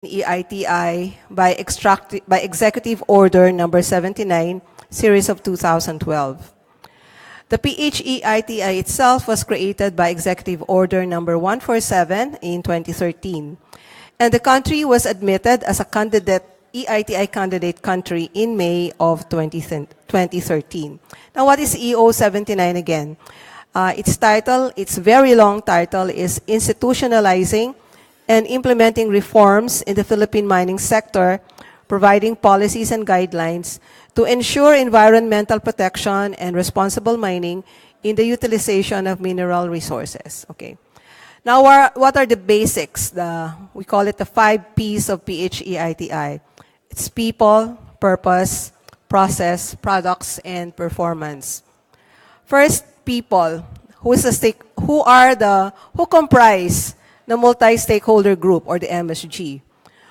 EITI by Executive Order number 79, series of 2012. The PHEITI itself was created by Executive Order number 147 in 2013, and the country was admitted as a candidate EITI candidate country in May of 2013. Now, what is EO 79 again? Its very long title is Institutionalizing and Implementing Reforms in the Philippine Mining Sector, Providing Policies and Guidelines to Ensure Environmental Protection and Responsible Mining in the Utilization of Mineral Resources. Okay. Now, what are the basics? We call it the 5 Ps of PHEITI. It's people, purpose, process, products, and performance. First, people. Who comprise the multi-stakeholder group, or the MSG?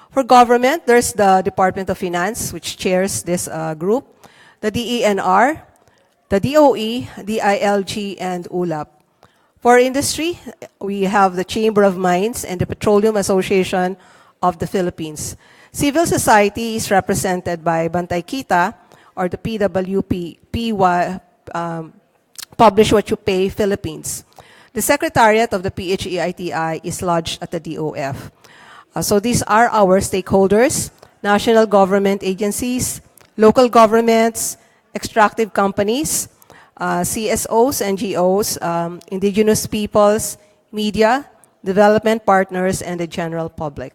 For government, there's the Department of Finance, which chairs this group, the DENR, the DOE, DILG, and ULAP. For industry, we have the Chamber of Mines and the Petroleum Association of the Philippines. Civil society is represented by Bantay Kita, or the PWP, Publish What You Pay Philippines. The Secretariat of the PHEITI is lodged at the DOF. So these are our stakeholders: national government agencies, local governments, extractive companies, CSOs, NGOs, indigenous peoples, media, development partners, and the general public.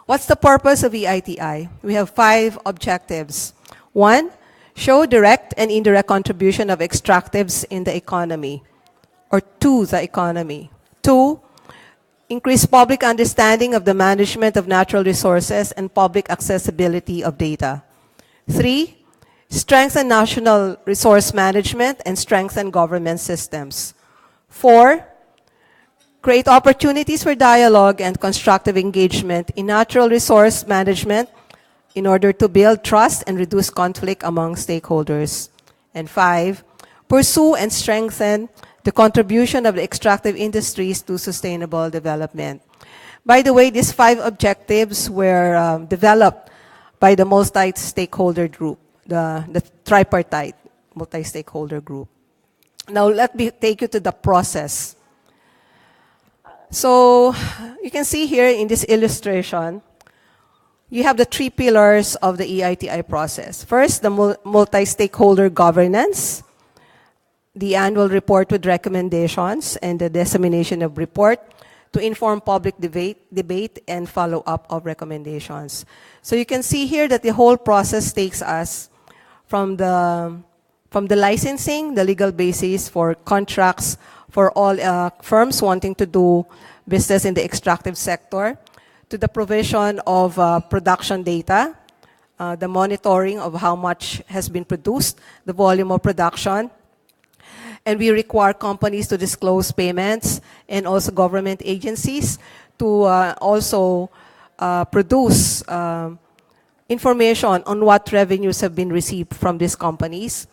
What's the purpose of EITI? We have 5 objectives. 1, show direct and indirect contribution of extractives in the economy, or to the economy. 2, increase public understanding of the management of natural resources and public accessibility of data. 3, strengthen national resource management and strengthen government systems. 4, create opportunities for dialogue and constructive engagement in natural resource management in order to build trust and reduce conflict among stakeholders. And 5, pursue and strengthen the contribution of the extractive industries to sustainable development. By the way, these 5 objectives were developed by the multi-stakeholder group, the tripartite multi-stakeholder group. Now, let me take you to the process. So, you can see here in this illustration, you have the 3 pillars of the EITI process. First, the multi-stakeholder governance, the annual report with recommendations, and the dissemination of report to inform public debate and follow-up of recommendations. So you can see here that the whole process takes us from the licensing, the legal basis for contracts for all firms wanting to do business in the extractive sector, to the provision of production data, the monitoring of how much has been produced, the volume of production, and we require companies to disclose payments, and also government agencies to also produce information on what revenues have been received from these companies.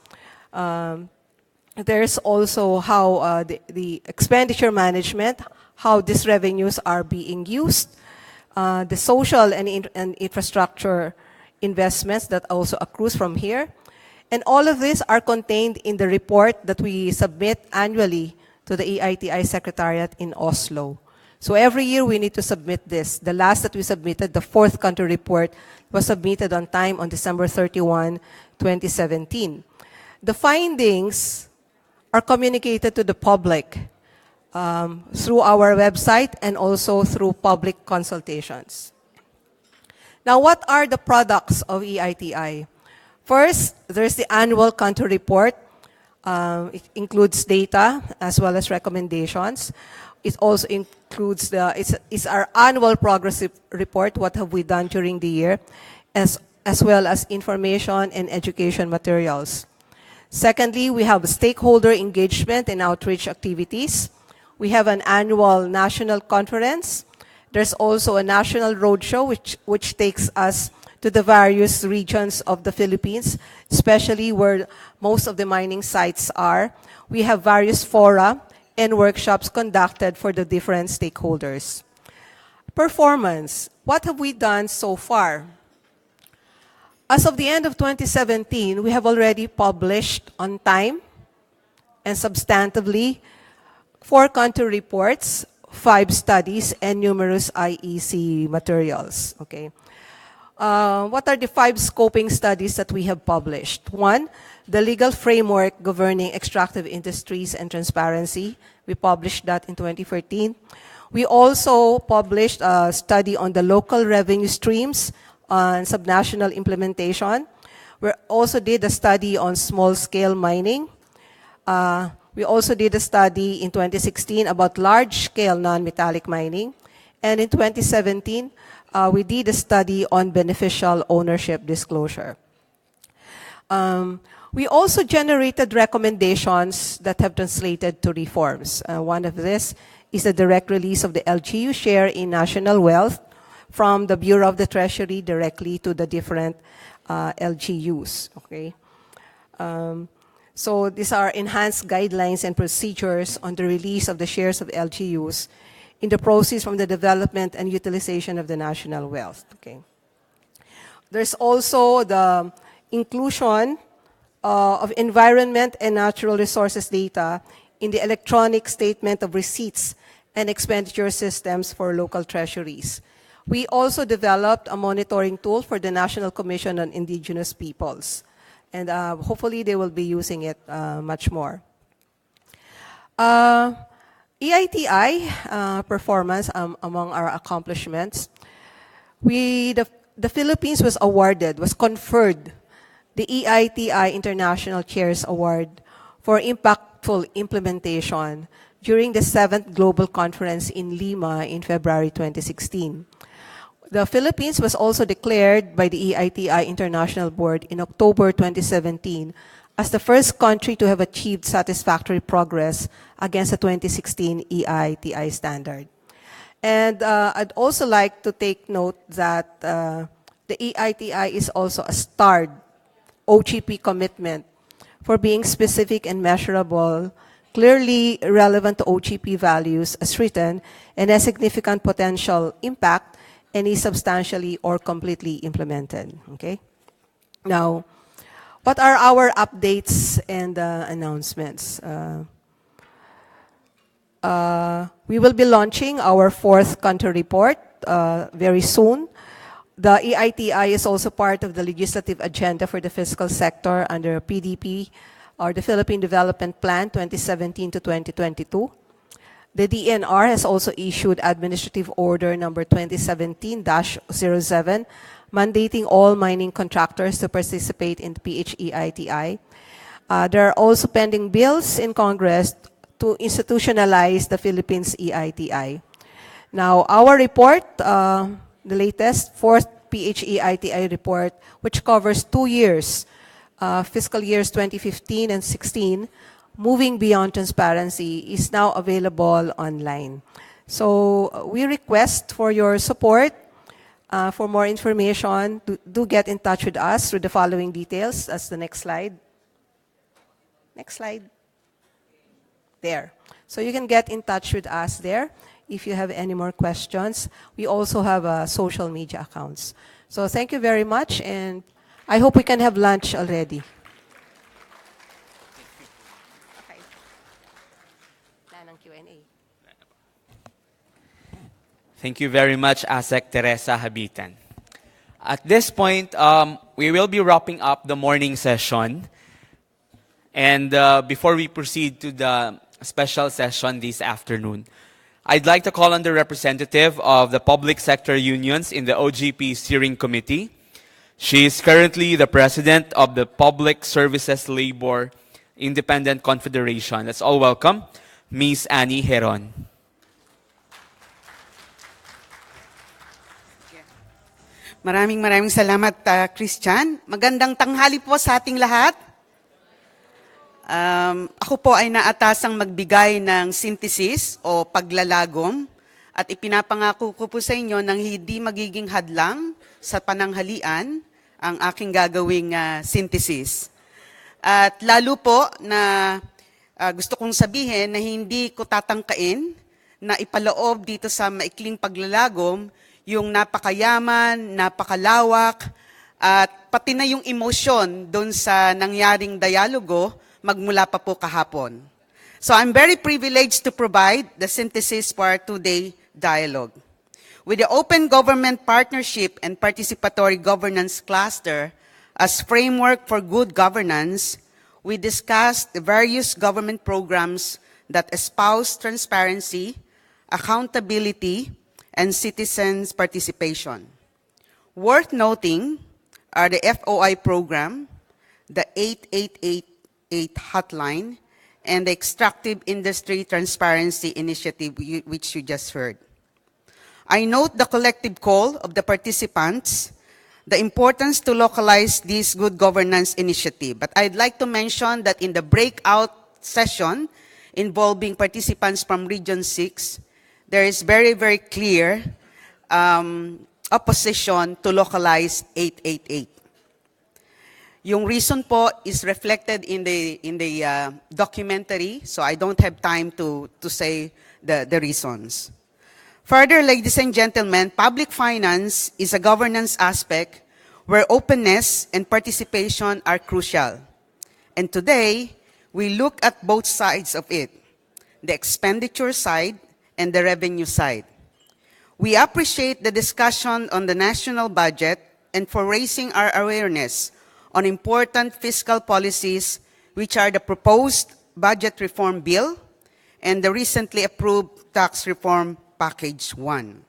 There's also how the expenditure management, how these revenues are being used, the social and infrastructure investments that also accrues from here. And all of these are contained in the report that we submit annually to the EITI Secretariat in Oslo. So every year we need to submit this. The last that we submitted, the 4th country report, was submitted on time on December 31, 2017. The findings are communicated to the public through our website and also through public consultations. Now, what are the products of EITI? First, there's the annual country report. It includes data as well as recommendations. It also includes it's our annual progress report, what have we done during the year, as well as information and education materials. Secondly, we have stakeholder engagement and outreach activities. We have an annual national conference. There's also a national roadshow which takes us to the various regions of the Philippines, especially where most of the mining sites are. We have various fora and workshops conducted for the different stakeholders. Performance. What have we done so far? As of the end of 2017, we have already published on time and substantively 4 country reports, 5 studies, and numerous IEC materials. Okay. What are the 5 scoping studies that we have published? 1, the legal framework governing extractive industries and transparency. We published that in 2014. We also published a study on the local revenue streams on subnational implementation. We also did a study on small-scale mining. We also did a study in 2016 about large-scale non-metallic mining. And in 2017, we did a study on beneficial ownership disclosure. We also generated recommendations that have translated to reforms. One of this is the direct release of the LGU share in national wealth from the Bureau of the Treasury directly to the different LGUs. Okay. So these are enhanced guidelines and procedures on the release of the shares of LGUs in the proceeds from the development and utilization of the national wealth. Okay. There's also the inclusion of environment and natural resources data in the electronic statement of receipts and expenditure systems for local treasuries. We also developed a monitoring tool for the National Commission on Indigenous Peoples. And hopefully they will be using it much more. EITI performance among our accomplishments. The Philippines was conferred the EITI International Chairs Award for impactful implementation during the 7th Global Conference in Lima in February 2016. The Philippines was also declared by the EITI International Board in October 2017 as the first country to have achieved satisfactory progress against the 2016 EITI standard. And I'd also like to take note that the EITI is also a starred OGP commitment for being specific and measurable, clearly relevant to OGP values as written, and has significant potential impact and is substantially or completely implemented. Okay? Now, what are our updates and announcements? We will be launching our 4th country report very soon. The EITI is also part of the legislative agenda for the fiscal sector under PDP, or the Philippine Development Plan 2017 to 2022. The DNR has also issued Administrative Order number 2017-07, mandating all mining contractors to participate in the PHEITI. There are also pending bills in Congress to institutionalize the Philippines EITI. Now, our report, the latest 4th PHEITI report, which covers 2 years, fiscal years 2015 and 16, moving beyond transparency, is now available online. So we request for your support. For more information, do get in touch with us through the following details. That's the next slide. Next slide. There. So you can get in touch with us there if you have any more questions. We also have social media accounts. So thank you very much, and I hope we can have lunch already. Okay. Q&A. Thank you very much, ASEC Teresa Habitan. At this point, we will be wrapping up the morning session. And before we proceed to the special session this afternoon, I'd like to call on the representative of the public sector unions in the OGP Steering Committee. She is currently the president of the Public Services Labor Independent Confederation. Let's all welcome Ms. Annie Heron. Maraming salamat, Christian. Magandang tanghali po sa ating lahat. Ako po ay naatasang magbigay ng synthesis o paglalagom at ipinapangako ko po sa inyo nang hindi magiging hadlang sa pananghalian ang aking gagawing synthesis. At lalo po na gusto kong sabihin na hindi ko tatangkain na ipaloob dito sa maikling paglalagom yung napakayaman, napakalawak, at pati na yung emosyon doon sa nangyaring dialogo magmula pa po kahapon. So I'm very privileged to provide the synthesis for our two-day dialogue. With the Open Government Partnership and Participatory Governance Cluster as framework for good governance, we discussed the various government programs that espouse transparency, accountability, and citizens' participation. Worth noting are the FOI program, the 8888 hotline, and the Extractive Industry Transparency Initiative, which you just heard. I note the collective call of the participants, the importance to localize this good governance initiative. But I'd like to mention that in the breakout session involving participants from Region 6, there is very, very clear opposition to localize 888. Yung reason po is reflected in the documentary, so I don't have time to say the reasons. Further, ladies and gentlemen, public finance is a governance aspect where openness and participation are crucial. And today, we look at both sides of it, the expenditure side and the revenue side. We appreciate the discussion on the national budget and for raising our awareness on important fiscal policies, which are the proposed budget reform bill and the recently approved tax reform Package 1.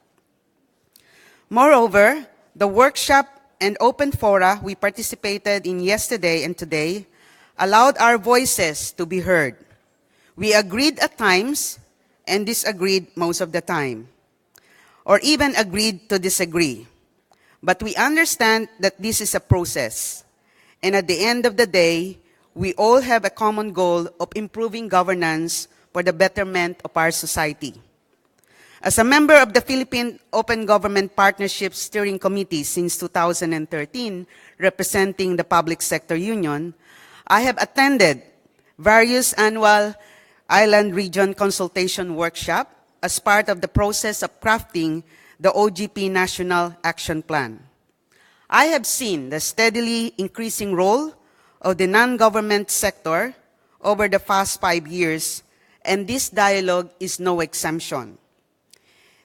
Moreover, the workshop and open fora we participated in yesterday and today allowed our voices to be heard. We agreed at times and disagreed most of the time, or even agreed to disagree. But we understand that this is a process, and at the end of the day, we all have a common goal of improving governance for the betterment of our society. As a member of the Philippine Open Government Partnership Steering Committee since 2013, representing the Public Sector Union, I have attended various annual Island Region Consultation Workshop as part of the process of crafting the OGP National Action Plan. I have seen the steadily increasing role of the non-government sector over the past 5 years, and this dialogue is no exemption.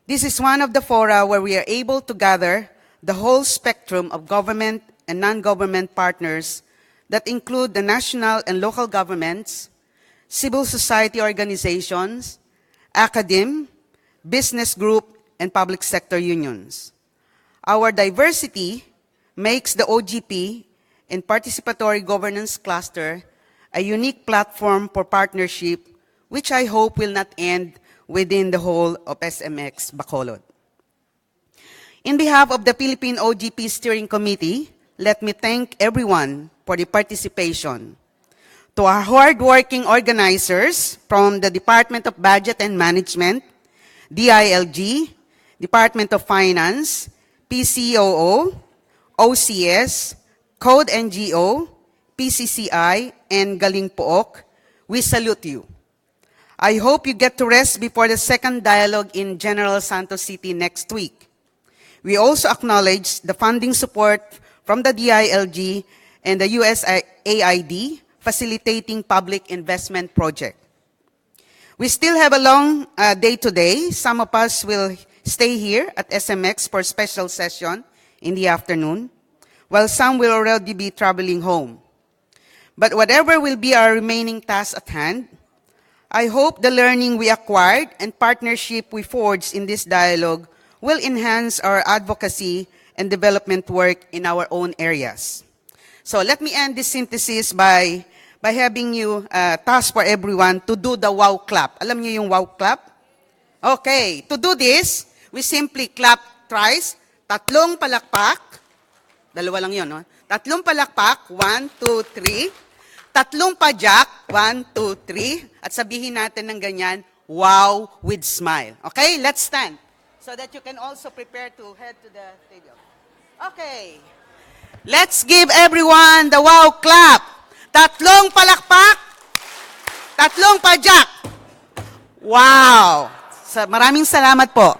This is one of the fora where we are able to gather the whole spectrum of government and non-government partners that include the national and local governments, civil society organizations, academe, business group, and public sector unions. Our diversity makes the OGP and Participatory Governance Cluster a unique platform for partnership, which I hope will not end within the whole of SMX Bacolod. In behalf of the Philippine OGP Steering Committee, let me thank everyone for the participation. To our hard-working organizers from the Department of Budget and Management, DILG, Department of Finance, PCOO, OCS, Code NGO, PCCI, and Galing Pook, we salute you. I hope you get to rest before the second dialogue in General Santos City next week. We also acknowledge the funding support from the DILG and the USAID facilitating public investment project. We still have a long day today. Some of us will stay here at SMX for a special session in the afternoon, while some will already be traveling home. But whatever will be our remaining tasks at hand, I hope the learning we acquired and partnership we forged in this dialogue will enhance our advocacy and development work in our own areas. So let me end this synthesis by having you task for everyone to do the wow clap. Alam niyo yung wow clap? Okay, to do this, we simply clap thrice, tatlong palakpak, dalawa lang yun, no? Tatlong palakpak, 1, 2, 3. Tatlong pajak, 1, 2, 3. At sabihin natin ng ganyan, wow with smile. Okay, let's stand. So that you can also prepare to head to the stadium. Okay. Let's give everyone the wow clap. Tatlong palakpak, tatlong pajak. Wow. Maraming salamat po.